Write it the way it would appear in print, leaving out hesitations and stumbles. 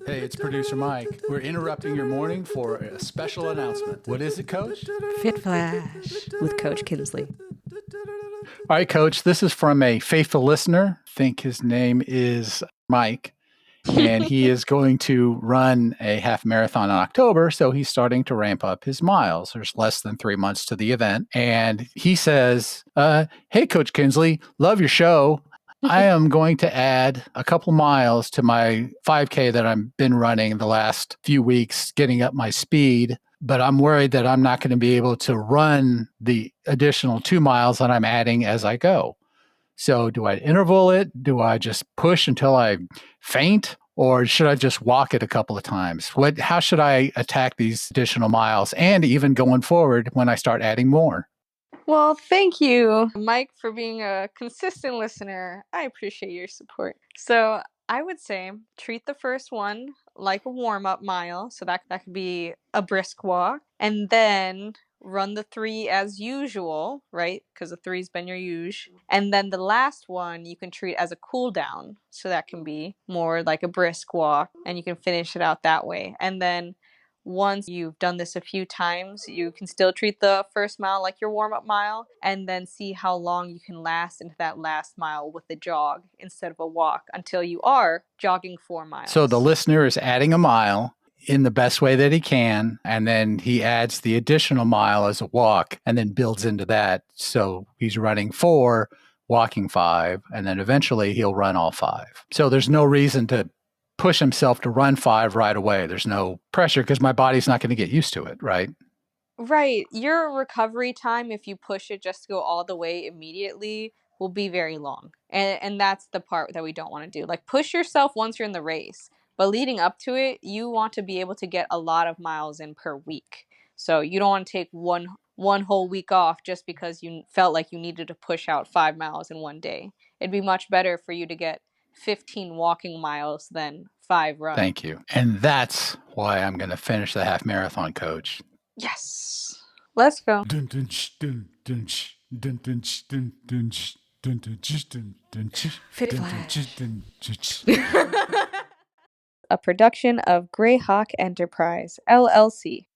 Hey, it's producer Mike. We're interrupting your morning for a special announcement. What is it, Coach? Fit Flash with Coach Kinsley. All right, Coach, this is from a faithful listener. I think his name is Mike. And he is going to run a half marathon in October. So he's starting to ramp up his miles. There's less than 3 months to the event. And he says, hey, Coach Kinsley, love your show. I am going to add a couple miles to my 5K that I've been running the last few weeks, getting up my speed. But I'm worried that I'm not going to be able to run the additional 2 miles that I'm adding as I go. So do I interval it? Do I just push until I faint? Or should I just walk it a couple of times? How should I attack these additional miles and even going forward when I start adding more? Well, thank you, Mike, for being a consistent listener. I appreciate your support. So I would say treat the first one like a warm-up mile. So that could be a brisk walk. And then run the 3 as usual, right? Because the 3's been your usual. And then the last one you can treat as a cool down. So that can be more like a brisk walk, and you can finish it out that way. And then once you've done this a few times, you can still treat the first mile like your warm-up mile, and then see how long you can last into that last mile with a jog instead of a walk until you are jogging 4 miles. So the listener is adding a mile in the best way that he can, and then he adds the additional mile as a walk and then builds into that. So he's running 4, walking 5, and then eventually he'll run all 5. So there's no reason to push himself to run 5 right away. There's no pressure because my body's not going to get used to it, right? Right. Your recovery time, if you push it just to go all the way immediately, will be very long. And that's the part that we don't want to do. Like, push yourself once you're in the race. But leading up to it, you want to be able to get a lot of miles in per week. So you don't want to take one whole week off just because you felt like you needed to push out 5 miles in one day. It'd be much better for you to get 15 walking miles than 5 running. Thank you. And that's why I'm going to finish the half marathon, Coach. Yes. Let's go. Fit Flash. A production of Greyhawk Enterprise, LLC.